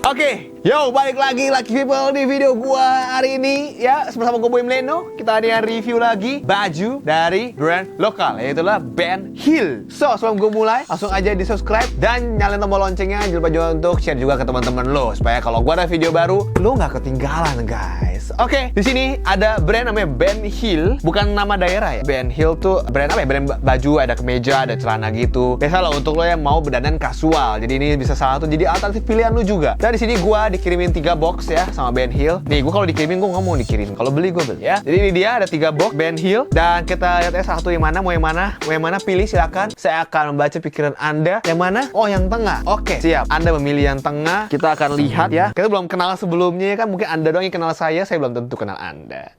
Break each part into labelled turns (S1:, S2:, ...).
S1: Oke, yo balik lagi Lucky People di video gua hari ini ya bersama gue Boy Mleno. Kita ada review lagi baju dari brand lokal, yaitulah Ben Hill. So sebelum gue mulai, langsung aja di subscribe dan nyalain tombol loncengnya, jangan lupa juga untuk share juga ke teman-teman lo supaya kalau gua ada video baru lo nggak ketinggalan guys. Oke, di sini ada brand namanya Ben Hill, bukan nama daerah ya. Ben Hill tuh brand apa ya? Brand baju, ada kemeja, ada celana gitu. Biasa lo untuk lo yang mau berdandan kasual. Jadi ini bisa salah satu jadi alternatif pilihan lo juga. Dan di sini gua dikirimin 3 box ya sama Ben Hill. Nih, gua kalau dikirimin gua nggak mau dikirim. Kalau beli gua beli ya. Jadi ini dia ada 3 box Ben Hill dan kita lihat ya satu yang mana, mau yang mana pilih silakan. Saya akan membaca pikiran Anda. Yang mana? Oh, yang tengah. Oke, siap. Anda memilih yang tengah. Kita akan lihat ya. Kita belum kenal sebelumnya kan, mungkin Anda doang yang kenal saya belum tentu kenal Anda.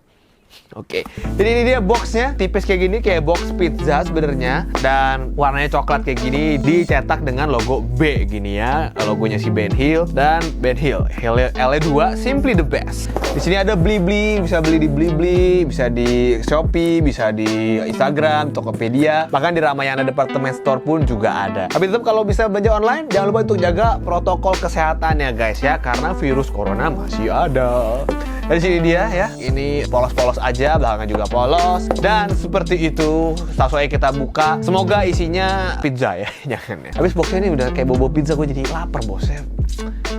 S1: Oke, jadi ini dia boxnya, tipis kayak gini, kayak box pizza sebenarnya, dan warnanya coklat kayak gini, dicetak dengan logo B gini ya, logonya si Ben Hill dan Ben Hill, L2 Simply the Best. Di sini ada Blibli, bisa beli di Blibli, bisa di Shopee, bisa di Instagram, Tokopedia, bahkan di Ramayana Department Store pun juga ada. Tapi tetap kalau bisa belanja online, jangan lupa untuk jaga protokol kesehatannya guys ya, karena virus corona masih ada. Dari sini dia ya, ini polos-polos aja, belakangnya juga polos. Dan seperti itu, langsung aja kita buka. Semoga isinya pizza ya, jangan ya. Habis boxnya ini udah kayak bobo pizza, gue jadi lapar bos ya.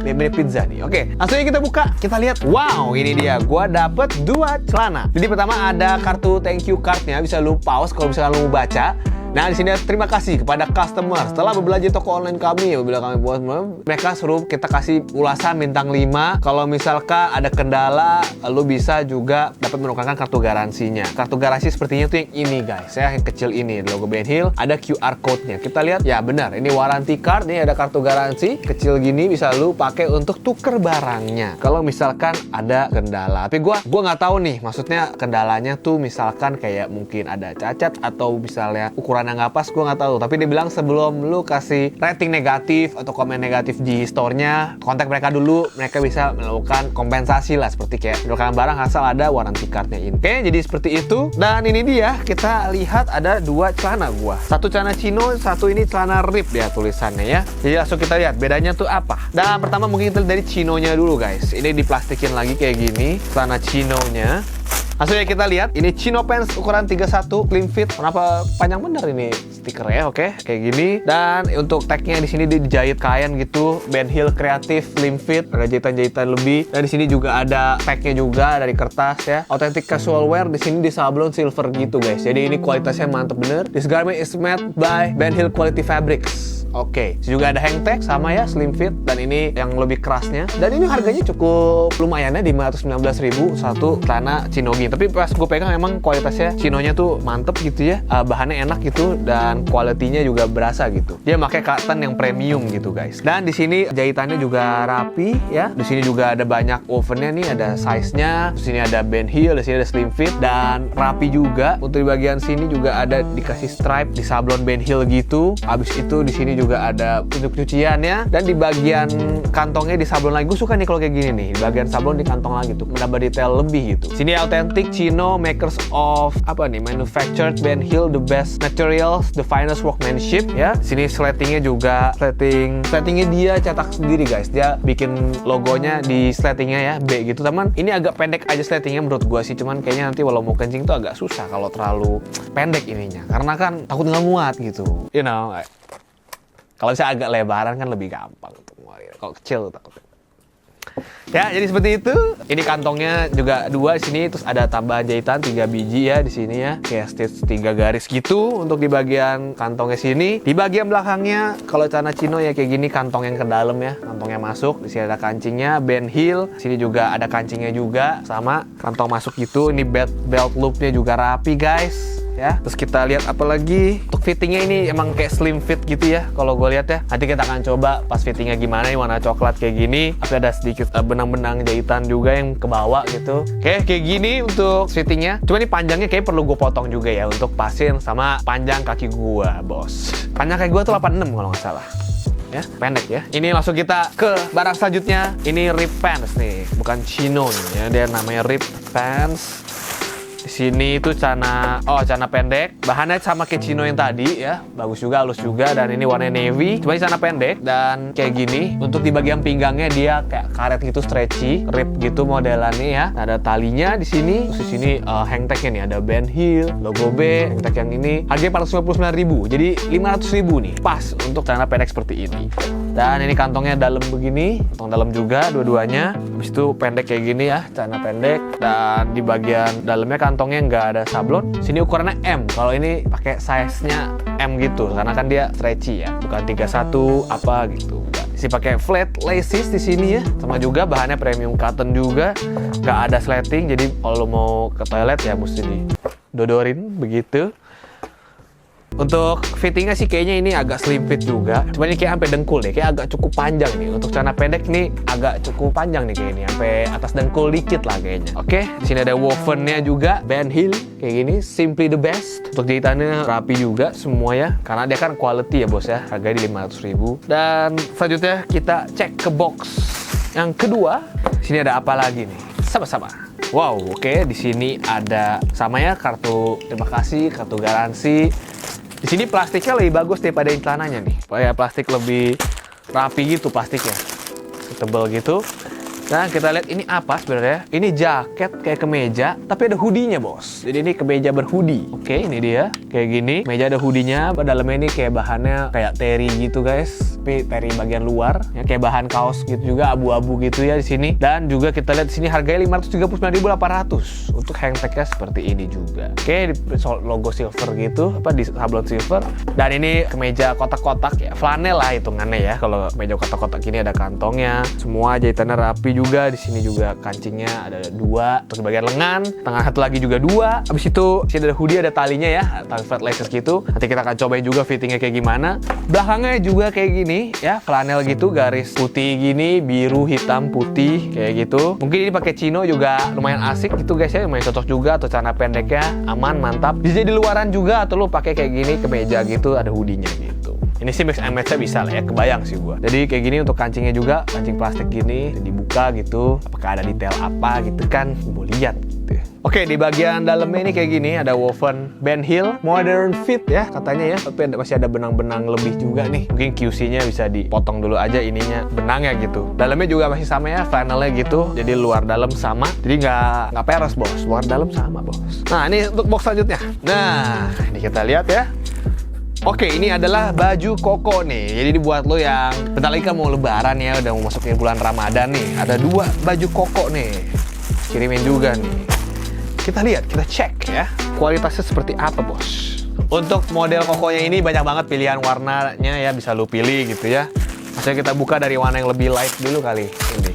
S1: Mirip pizza nih. Oke, langsung aja kita buka. Kita lihat. Wow, ini dia. Gua dapet 2 celana. Jadi pertama ada kartu thank you cardnya, bisa lu pause kalau misalkan lu mau baca. Nah, di sini terima kasih kepada customer. Setelah berbelanja toko online kami, apabila kami buat mereka suruh kita kasih ulasan bintang 5. Kalau misalkan ada kendala, lu bisa juga dapat menukarkan kartu garansinya. Kartu garansi sepertinya tuh yang ini guys, ya, yang kecil ini, logo Ben Hill, ada QR code-nya. Kita lihat, ya benar, ini warranty card, ini ada kartu garansi, kecil gini bisa lu pakai untuk tuker barangnya. Kalau misalkan ada kendala, tapi gua nggak tahu nih, maksudnya kendalanya tuh misalkan kayak mungkin ada cacat atau misalnya ukuran yang nggak pas, gue nggak tahu. Tapi dia bilang sebelum lu kasih rating negatif atau komen negatif di store-nya, kontak mereka dulu, mereka bisa melakukan kompensasi lah, seperti kayak menukarkan barang asal ada warranty card-nya ini. Oke, jadi seperti itu. Dan ini dia, kita lihat ada 2 celana gua. Satu celana chino, satu ini celana rip ya tulisannya ya. Jadi langsung kita lihat bedanya tuh apa. Dan pertama mungkin kita lihat dari chinonya dulu guys. Ini diplastikin lagi kayak gini, celana chinonya. Langsung ya kita lihat, ini chino pants ukuran 31 slim fit. Kenapa panjang bener ini stikernya? Oke, kayak gini. Dan untuk tagnya di sini dijahit kain gitu, Ben Hill Creative slim fit, ada jahitan-jahitan lebih. Dan di sini juga ada tagnya juga dari kertas ya. Authentic casual wear di sini disablon silver gitu guys. Jadi ini kualitasnya mantep bener. This garment is made by Ben Hill Quality Fabrics. Oke, juga ada hang tag sama ya, slim fit, dan ini yang lebih kerasnya. Dan ini harganya cukup lumayan ya, 519.000 satu celana chino gini. Tapi pas gue pegang emang kualitasnya chinonya tuh mantep gitu ya, bahannya enak gitu dan kualitinya juga berasa gitu. Dia pakai cotton yang premium gitu guys. Dan di sini jahitannya juga rapi ya. Di sini juga ada banyak ovennya nih, ada size-nya. Di sini ada Ben Hill, di sini ada slim fit dan rapi juga. Untuk di bagian sini juga ada dikasih stripe di sablon Ben Hill gitu. Habis itu di sini juga ada untuk cuciannya, dan di bagian kantongnya di sablon lagi. Gue suka nih kalau kayak gini nih, di bagian sablon di kantong lagi tuh, menambah detail lebih gitu. Sini authentic chino, makers of apa nih, manufactured Ben Hill, the best materials, the finest workmanship ya. Sini slatingnya juga slatingnya dia cetak sendiri guys. Dia bikin logonya di slatingnya ya, B gitu teman. Ini agak pendek aja slatingnya menurut gue sih, cuman kayaknya nanti walau mau kencing tuh agak susah kalau terlalu pendek ininya, karena kan takut nggak muat gitu, you know. Kalau bisa agak lebaran kan lebih gampang untuk ngeluarin. Kalau kecil takutnya. Ya, jadi seperti itu. Ini kantongnya juga 2 di sini, terus ada tambahan jahitan 3 biji ya di sini ya. Kayak stitch 3 garis gitu untuk di bagian kantongnya sini. Di bagian belakangnya kalau celana chino ya kayak gini, kantong yang ke dalam ya, kantongnya masuk. Di sini ada kancingnya Ben Hill. Sini juga ada kancingnya juga sama kantong masuk gitu. Ini belt loopnya juga rapi guys. Ya, terus kita lihat apa lagi. Untuk fittingnya ini emang kayak slim fit gitu ya kalau gue lihat ya. Nanti kita akan coba pas fittingnya gimana, yang warna coklat kayak gini, tapi ada sedikit benang-benang jahitan juga yang ke bawah gitu. Oke, kayak gini untuk fittingnya. Cuma ini panjangnya kayak perlu gue potong juga ya untuk pasin sama panjang kaki gue bos. Panjang kaki gue tuh 86 kalau nggak salah ya, pendek ya. Ini langsung kita ke barang selanjutnya. Ini rip pants nih, bukan chino nih ya, dia namanya rip pants. Di sini itu celana pendek. Bahannya sama kayak chino yang tadi ya. Bagus juga, halus juga, dan ini warna navy. Cuma ini celana pendek dan kayak gini. Untuk di bagian pinggangnya dia kayak karet gitu, stretchy, rib gitu modelannya ya. Ada talinya di sini. Terus di sini hang tagnya nih ada Ben Hill, logo B, hang tag yang ini. Harganya 459.000. Jadi 500.000 nih. Pas untuk celana pendek seperti ini. Dan ini kantongnya dalam begini, kantong dalam juga dua-duanya. Habis itu pendek kayak gini ya, celana pendek. Dan di bagian dalamnya kantongnya nggak ada sablon. Sini ukurannya M. Kalau ini pakai size-nya M gitu, karena kan dia stretchy ya, bukan 31 apa gitu. Sih pakai flat laces di sini ya, sama juga bahannya premium cotton juga, nggak ada sleting. Jadi kalau mau ke toilet ya mesti didodorin begitu. Untuk fittingnya sih kayaknya ini agak slim fit juga. Cuma ini kayak sampai dengkul deh, kayak agak cukup panjang nih. Untuk celana pendek nih agak cukup panjang nih kayak ini, sampai atas dengkul dikit lah kayaknya. Oke, di sini ada wovennya juga, Ben Hill kayak gini, simply the best. Untuk jahitannya rapi juga semua ya, karena dia kan quality ya bos ya. Harganya di 500.000. Dan selanjutnya kita cek ke box yang kedua. Sini ada apa lagi nih? Sama-sama. Wow, oke. Di sini ada sama ya, kartu terima kasih, kartu garansi. Di sini plastiknya lebih bagus daripada yang celananya nih. Kayak plastik lebih rapi gitu plastiknya. Tebal gitu. Nah, kita lihat ini apa sebenarnya? Ini jaket kayak kemeja, tapi ada hoodie-nya, bos. Jadi ini kemeja berhoodie. Oke, ini dia. Kayak gini. Meja ada hoodie-nya. Dalamnya ini kayak bahannya kayak teri gitu, guys. Tapi teri bagian luar. Ya, kayak bahan kaos gitu juga, abu-abu gitu ya di sini. Dan juga kita lihat di sini harganya 539.800. Untuk hang tag-nya seperti ini juga. Oke, logo silver gitu. Apa di sablon silver. Dan ini kemeja kotak-kotak ya. Flanel lah hitungannya ya. Kalau kemeja kotak-kotak gini ada kantongnya. Semua jahitannya rapi juga. Di sini juga kancingnya ada 2, terus bagian lengan, tengah satu lagi juga 2. Habis itu sini ada hoodie, ada talinya ya, tali flat laces gitu. Nanti kita akan cobain juga fittingnya kayak gimana. Belakangnya juga kayak gini ya, flanel gitu, garis putih gini, biru, hitam, putih kayak gitu. Mungkin ini pakai chino juga lumayan asik gitu guys ya, lumayan cocok juga. Atau celana pendeknya aman, mantap. Bisa di luaran juga, atau lu pakai kayak gini kemeja gitu, ada hoodie-nya gitu. Ini sih mix and match-nya bisa lah ya, kebayang sih gua. Jadi kayak gini untuk kancingnya juga, kancing plastik gini, dibuka gitu. Apakah ada detail apa gitu kan, mau lihat gitu. Oke, di bagian dalamnya ini kayak gini, ada woven Ben Hill modern fit ya katanya ya, tapi masih ada benang-benang lebih juga nih. Mungkin QC-nya bisa dipotong dulu aja ininya, benangnya gitu. Dalamnya juga masih sama ya, flannelnya gitu. Jadi luar dalam sama. Jadi nggak peres bos, luar dalam sama bos. Nah, ini untuk box selanjutnya. Nah, ini kita lihat ya. Oke, ini adalah baju koko nih. Jadi dibuat lo yang bentar lagi kan mau lebaran ya, udah mau masukin bulan Ramadan nih. Ada 2 baju koko nih. Kirimin juga nih. Kita lihat, kita cek ya. Kualitasnya seperti apa, bos. Untuk model kokonya ini banyak banget pilihan warnanya ya, bisa lo pilih gitu ya. Maksudnya kita buka dari warna yang lebih light dulu kali ini.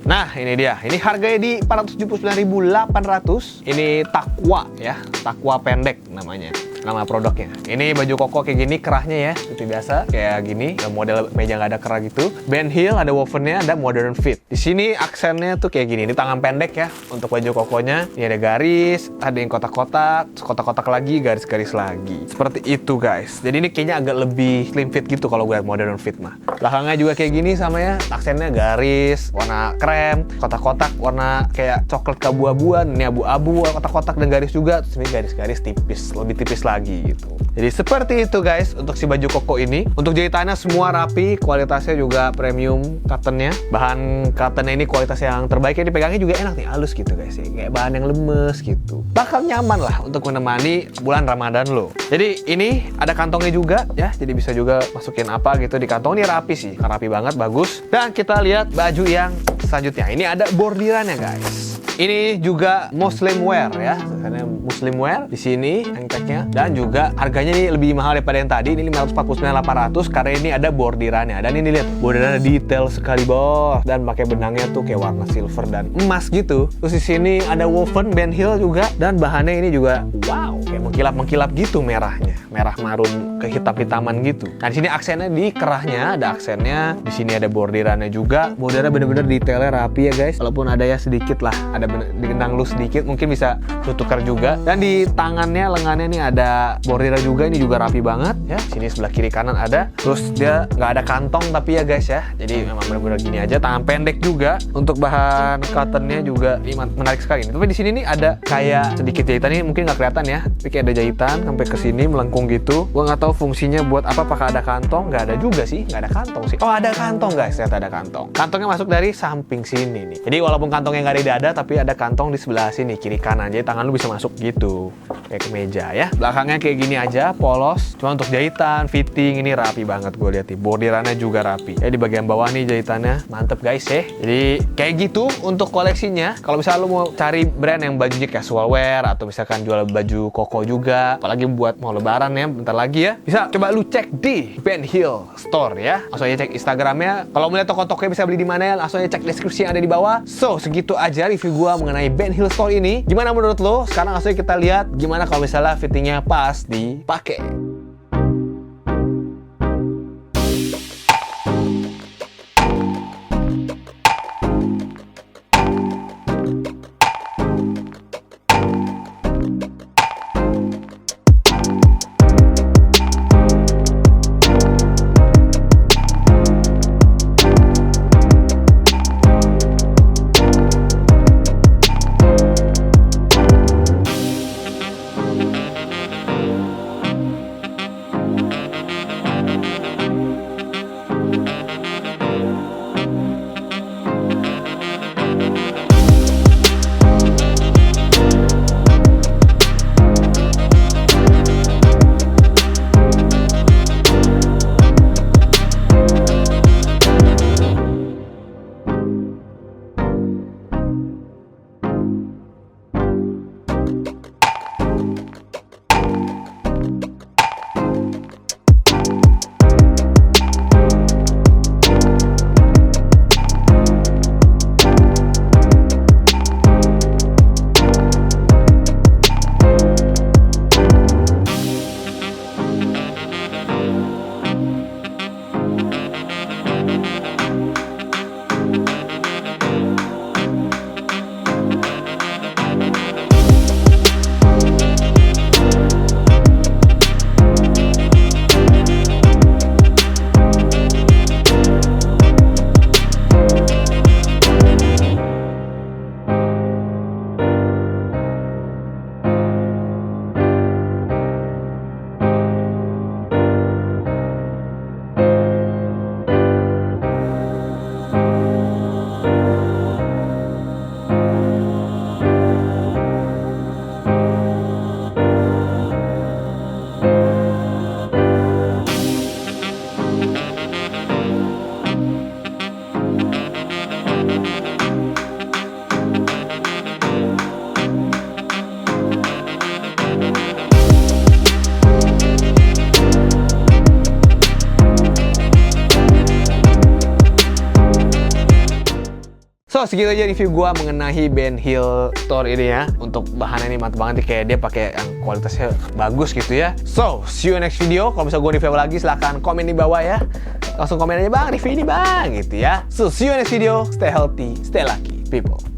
S1: Nah, ini dia. Ini harganya di 479.800. Ini takwa ya, takwa pendek namanya. Nama produknya. Ini baju koko kayak gini, kerahnya ya, seperti biasa kayak gini. Ada model meja nggak ada kerah gitu. Ben Hill ada wovennya, ada modern fit. Di sini aksennya tuh kayak gini. Ini tangan pendek ya untuk baju kokonya. Ini ada garis, ada yang kotak-kotak, kotak-kotak lagi, garis-garis lagi. Seperti itu guys. Jadi ini kayaknya agak lebih slim fit gitu kalau gue modern fit mah. Belakangnya juga kayak gini sama ya, aksennya garis, warna krem, kotak-kotak warna kayak coklat keabu-abuan. Ini abu-abu, kotak-kotak dan garis juga. Terus ini garis-garis tipis, lebih tipis lagi gitu. Jadi seperti itu guys untuk si baju koko ini. Untuk jahitannya semua rapi, kualitasnya juga premium cottonnya. Bahan cottonnya ini kualitas yang terbaik, yang dipegangnya juga enak nih, halus gitu guys ya. Kayak bahan yang lemes gitu. Bakal nyaman lah untuk menemani bulan Ramadan lo. Jadi ini ada kantongnya juga ya. Jadi bisa juga masukin apa gitu di kantong. Ini rapi sih, rapi banget, bagus. Dan kita lihat baju yang selanjutnya. Ini ada bordirannya guys. Ini juga Muslim wear ya, karena Muslim wear di sini hang tag-nya, dan juga harganya ini lebih mahal daripada yang tadi. Ini 549.800 karena ini ada bordirannya. Dan ini lihat, bordirannya detail sekali bos, dan pakai benangnya tuh kayak warna silver dan emas gitu. Terus di sini ada woven Ben Hill juga, dan bahannya ini juga wow, kayak mengkilap gitu merahnya, merah marun kehitam-hitaman gitu. Nah, di sini aksennya di kerahnya, ada aksennya. Di sini ada bordirannya juga. Bordirannya bener-bener detailnya rapi ya guys. Walaupun ada ya sedikit lah, ada digendang lu sedikit, mungkin bisa lu tukar juga. Dan di tangannya, lengannya nih ada bordiran juga, ini juga rapi banget ya. Sini sebelah kiri kanan ada. Terus dia nggak ada kantong tapi ya guys ya. Jadi memang bener-bener gini aja. Tangan pendek juga. Untuk bahan cottonnya juga ini menarik sekali. Tapi di sini nih ada kayak sedikit jahitan, ini mungkin nggak kelihatan ya. Tapi kayak ada jahitan sampai ke sini melengkung gitu. Gua nggak tahu fungsinya buat apa. Apakah ada kantong? Nggak ada juga sih. Nggak ada kantong sih. Oh, ada kantong guys. Ternyata ada kantong. Kantongnya masuk dari samping sini nih. Jadi walaupun kantongnya nggak ada di dada, tapi ada kantong di sebelah sini kiri kanan. Jadi tangan lu bisa masuk gitu. Kayak ke meja ya. Belakangnya kayak gini aja, polos. Cuma untuk jahitan, fitting ini rapi banget gue lihat nih. Bordirannya juga rapi. Ya di bagian bawah nih jahitannya mantep guys ya. Jadi kayak gitu untuk koleksinya. Kalau misalnya lu mau cari brand yang bajunya casual wear atau misalkan jual baju koko juga, apalagi buat mau lebaran ya bentar lagi ya, bisa coba lu cek di Ben Hill Store ya. Langsung aja cek Instagramnya. Kalau mau lihat toko-tokonya bisa beli di mana ya, langsung aja cek deskripsi yang ada di bawah. So segitu aja review gua mengenai Ben Hill Store ini. Gimana menurut lo? Sekarang langsung kita lihat gimana kalau misalnya fittingnya pas dipakai. So segitu aja review gua mengenai Ben Hill Store ini ya. Untuk bahannya ini mantap banget, kayak dia pakai yang kualitasnya bagus gitu ya. So see you next video. Kalau bisa gua review lagi silahkan komen di bawah ya. Langsung komen aja bang, review ini bang gitu ya. So see you next video. Stay healthy, stay lucky people.